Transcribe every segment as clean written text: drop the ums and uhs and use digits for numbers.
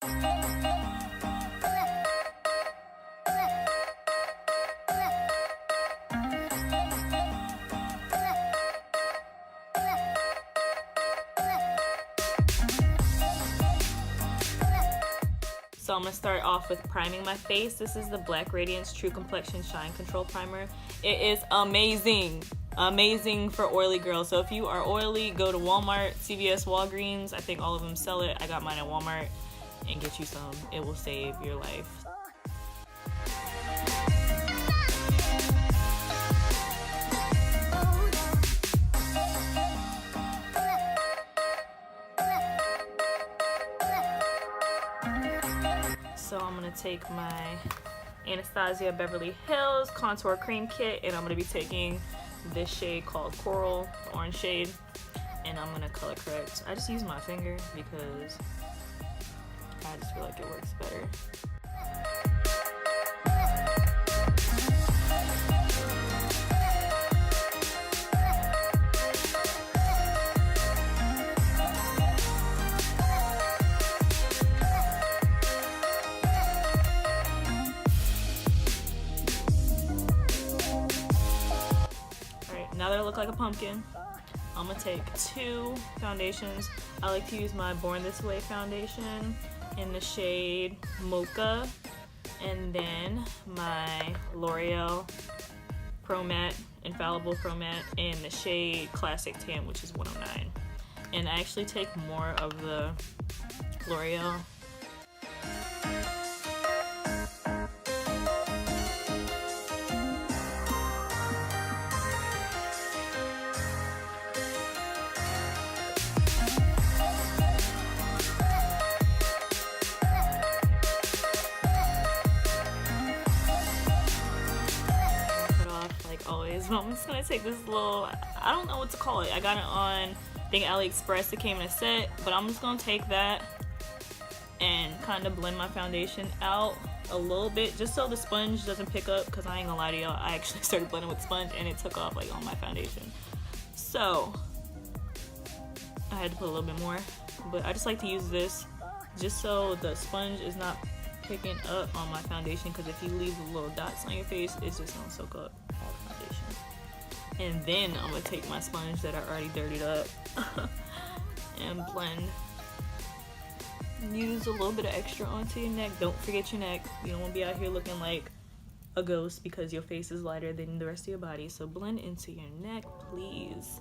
So I'm going to start off with priming my face. This is the Black Radiance True Complexion Shine Control Primer. It is amazing. Amazing for oily girls. So if you are oily, go to Walmart, CVS, Walgreens. I think all of them sell it. I got mine at Walmart. And get you some. It will save your life. So I'm going to take my Anastasia Beverly Hills Contour Cream Kit, and I'm going to be taking this shade called Coral, the orange shade, and I'm going to color correct. I just use my finger because I just feel like it works better. Now that I look like a pumpkin, I'm gonna take two foundations. I like to use my Born This Way foundation in the shade Mocha, and then my L'Oreal Pro Matte, Infallible Pro Matte in the shade Classic Tan, which is 109. And I actually take more of the L'Oreal. Always, but I'm just gonna take this little, I don't know what to call it. I got it on, I think, AliExpress. It came in a set, but I'm just gonna take that and kind of blend my foundation out a little bit, just so the sponge doesn't pick up, because I ain't gonna lie to y'all, I actually started blending with sponge and it took off like on my foundation. So I had to put a little bit more, but I just like to use this just so the sponge is not picking up on my foundation, because if you leave the little dots on your face, it's just gonna soak up all the foundation. And then I'm gonna take my sponge that I already dirtied up and blend. Use a little bit of extra onto your neck. Don't forget your neck. You don't want to be out here looking like a ghost because your face is lighter than the rest of your body. So blend into your neck, please.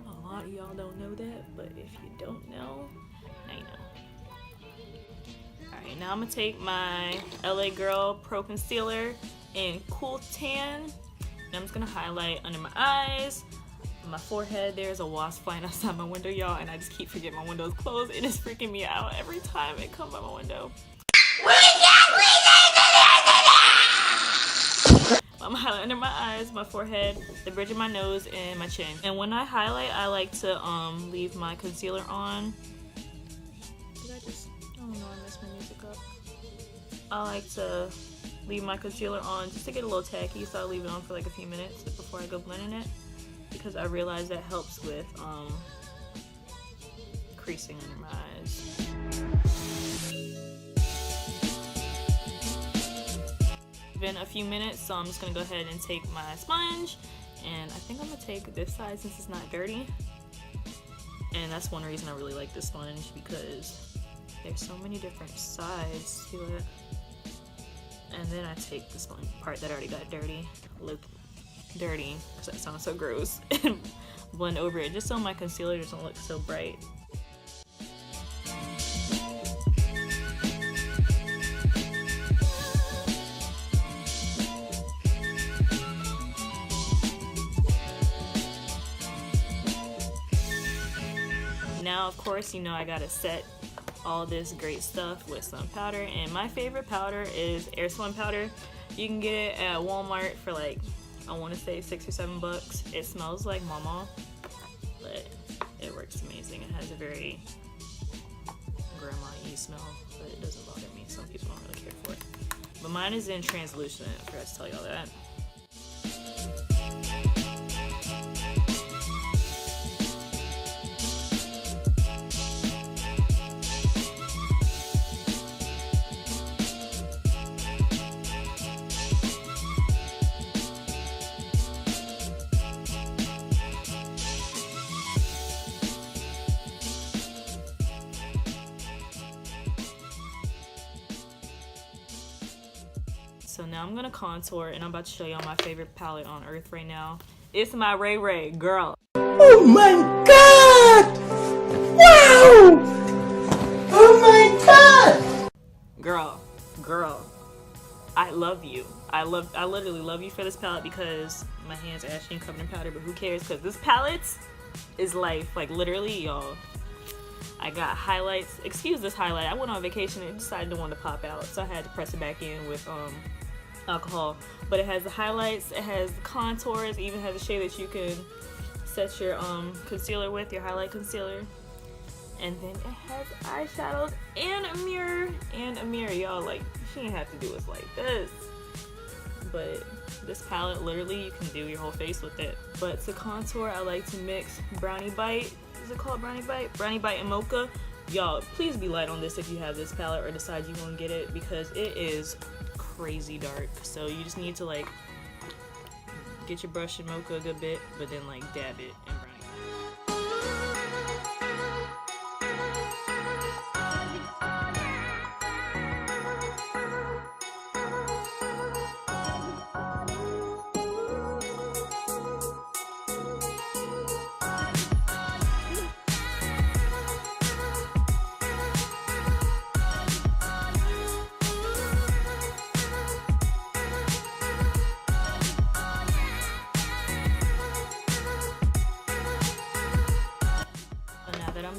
A lot of y'all don't know that, but if you don't know, now you know. Alright, now I'm gonna take my LA Girl Pro Concealer in Cool Tan, and I'm just gonna highlight under my eyes, my forehead. There's a wasp flying outside my window, y'all, and I just keep forgetting my window's closed. It is freaking me out every time it comes by my window. I'm highlighting under my eyes, my forehead, the bridge of my nose, and my chin. And when I highlight, I like to leave my concealer on. I don't know, I messed my music up. I like to leave my concealer on just to get a little tacky, so I leave it on for like a few minutes before I go blending it, because I realize that helps with creasing under my eyes. Been a few minutes, so I'm just gonna go ahead and take my sponge, and I think I'm gonna take this side since it's not dirty. And that's one reason I really like this sponge, because there's so many different sides to it. And then I take this one part that already got dirty, look dirty, because that sounds so gross, and blend over it just so my concealer doesn't look so bright. Now, of course, you know I gotta set all this great stuff with some powder, and my favorite powder is Airspun powder. You can get it at Walmart for like, I want to say $6 or $7. It smells like mama, but it works amazing. It has a very grandma-y smell, but it doesn't bother me. Some people don't really care for it, but mine is in translucent. I forgot to tell y'all that. So now I'm gonna contour, and I'm about to show y'all my favorite palette on earth right now. Itsmyrayeraye, girl. Oh my god! Wow! Oh my god! Girl. I love you. I literally love you for this palette because my hands are actually covered in powder, but who cares? Because this palette is life. Like, literally, y'all. I got highlights. Excuse this highlight. I went on vacation and decided to want to pop out, so I had to press it back in with alcohol. But it has the highlights, it has the contours, it even has a shade that you can set your concealer with, your highlight concealer. And then it has eyeshadows and a mirror. Y'all, like, she didn't have to do us like this. But this palette, literally, you can do your whole face with it. But to contour, I like to mix Brownie Bite. Is it called Brownie Bite? Brownie Bite and Mocha. Y'all, please be light on this if you have this palette or decide you want to get it, because it is crazy dark. So you just need to, like, get your brush in Mocha a good bit, but then, like, dab it in Brownie.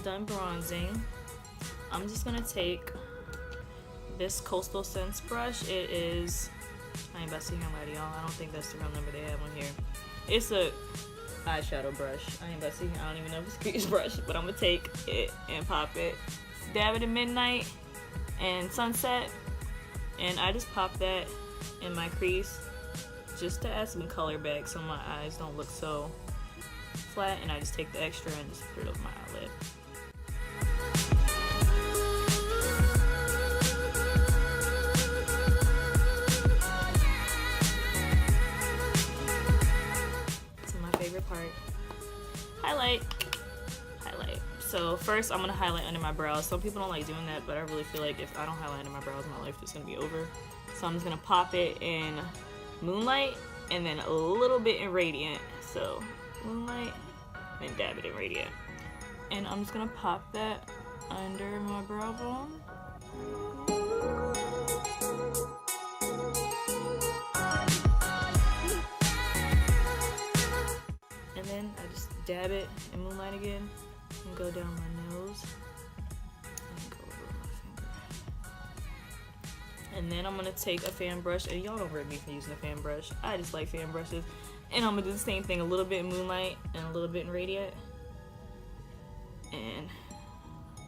Done bronzing, I'm just gonna take this Coastal Scents brush. It is, I ain't about to see how many, y'all. I don't think that's the real number they have on here. It's a eyeshadow brush. I ain't about to see, I don't even know if it's a crease brush, but I'm gonna take it and pop it, dab it at midnight and sunset, and I just pop that in my crease just to add some color back so my eyes don't look so flat, and I just take the extra and just put it over my eyelid. Part, highlight. So first I'm gonna highlight under my brows. Some people don't like doing that, but I really feel like if I don't highlight under my brows, my life is gonna be over. So I'm just gonna pop it in Moonlight and then a little bit in Radiant. So Moonlight and dab it in Radiant, and I'm just gonna pop that under my brow bone. And then I just dab it in Moonlight again and go down my nose and go over my finger. And then I'm gonna take a fan brush, and y'all don't rip me for using a fan brush. I just like fan brushes. And I'm gonna do the same thing, a little bit in Moonlight and a little bit in Radiant. And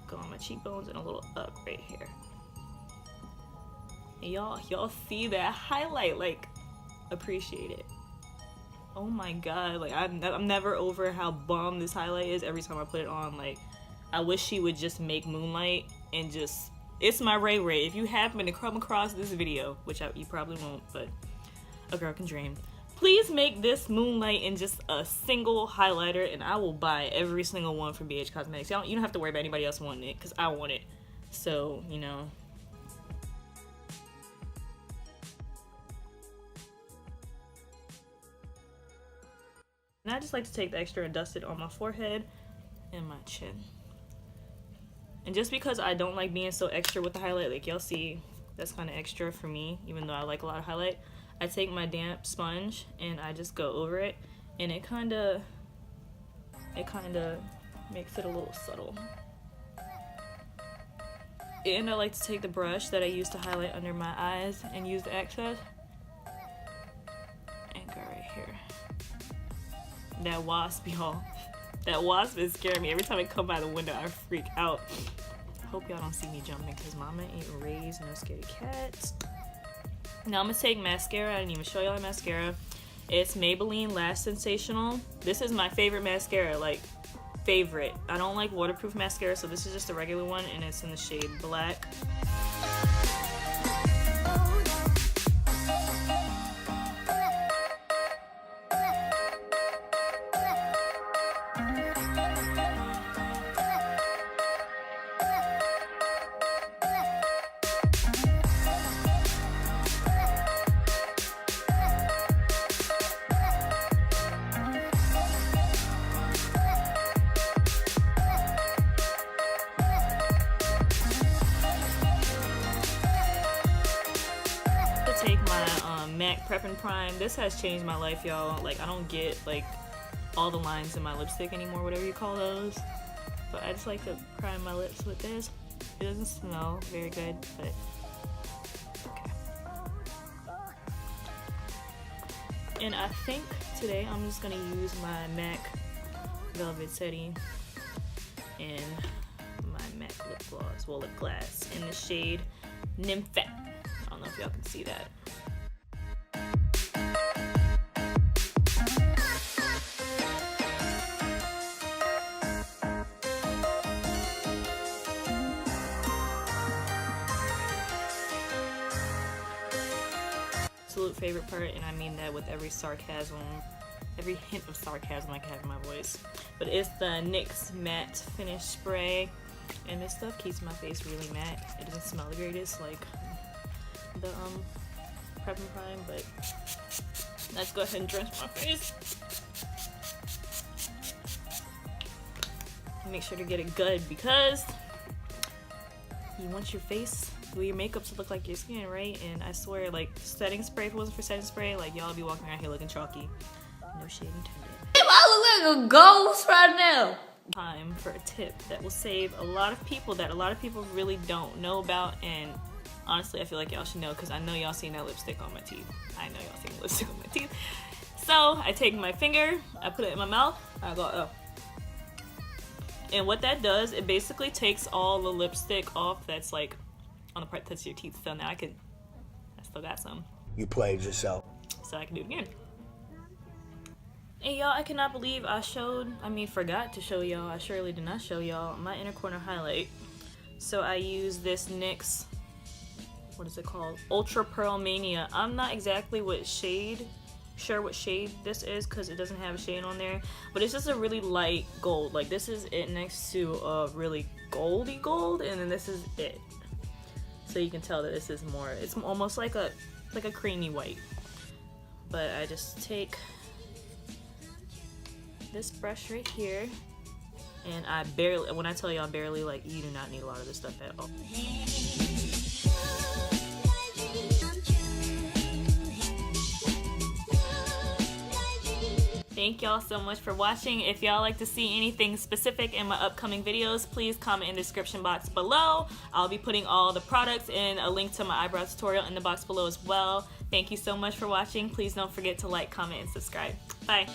go on my cheekbones and a little up right here. And y'all see that highlight, like, appreciate it. Oh my god, like I'm never over how bomb this highlight is every time I put it on. Like, I wish she would just make Moonlight and just, Itsmyrayeraye. If you happen to come across this video, which you probably won't, but a girl can dream, please make this Moonlight in just a single highlighter, and I will buy every single one from BH Cosmetics. You don't have to worry about anybody else wanting it, because I want it. So, you know. And I just like to take the extra and dust it on my forehead and my chin. And just because I don't like being so extra with the highlight, like y'all see, that's kind of extra for me, even though I like a lot of highlight, I take my damp sponge and I just go over it, and it kind of makes it a little subtle. And I like to take the brush that I use to highlight under my eyes and use the excess and go right here. That wasp, y'all. That wasp is scaring me. Every time I come by the window, I freak out. I hope y'all don't see me jumping, because mama ain't raised no scaredy cats. Now I'm gonna take mascara. I didn't even show y'all the mascara. It's Maybelline Lash Sensational. This is my favorite mascara, like, favorite. I don't like waterproof mascara, so this is just a regular one, and it's in the shade Black. my MAC Prep and Prime. This has changed my life, y'all. Like, I don't get like all the lines in my lipstick anymore, whatever you call those. But I just like to prime my lips with this. It doesn't smell very good, but okay. And I think today I'm just gonna use my MAC Velvet Setting and my MAC lip gloss, well, lip glass in the shade Nymphette. I don't know if y'all can see that. Absolute favorite part, and I mean that with every sarcasm, every hint of sarcasm I can have in my voice. But it's the NYX Matte Finish Spray, and this stuff keeps my face really matte. It doesn't smell the greatest like the Prep and Prime, but let's go ahead and drench my face. Make sure to get it good because you want your face, well, your makeup to look like your skin, right? And I swear, like, setting spray, if it wasn't for setting spray, like, y'all be walking around here looking chalky. No shade intended. I look like a ghost right now. Time for a tip that will save a lot of people that a lot of people really don't know about, and honestly I feel like y'all should know because I know y'all seen that lipstick on my teeth. I know y'all seen lipstick on my teeth. So I take my finger, I put it in my mouth, I go, oh. And what that does, it basically takes all the lipstick off that's like on the part that's your teeth. So now I still got some. You played yourself. So I can do it again. And y'all, I cannot believe I forgot to show y'all, I surely did not show y'all my inner corner highlight. So I use this NYX, what is it called? Ultra Pearl Mania. I'm not exactly sure what shade this is because it doesn't have a shade on there, but it's just a really light gold. Like, this is it next to a really goldy gold, and then this is it. So you can tell that this is more, it's almost like a creamy white. But I just take this brush right here, and I barely, when I tell y'all barely, like, you do not need a lot of this stuff at all. Thank y'all so much for watching. If y'all like to see anything specific in my upcoming videos, please comment in the description box below. I'll be putting all the products and a link to my eyebrow tutorial in the box below as well. Thank you so much for watching. Please don't forget to like, comment, and subscribe. Bye.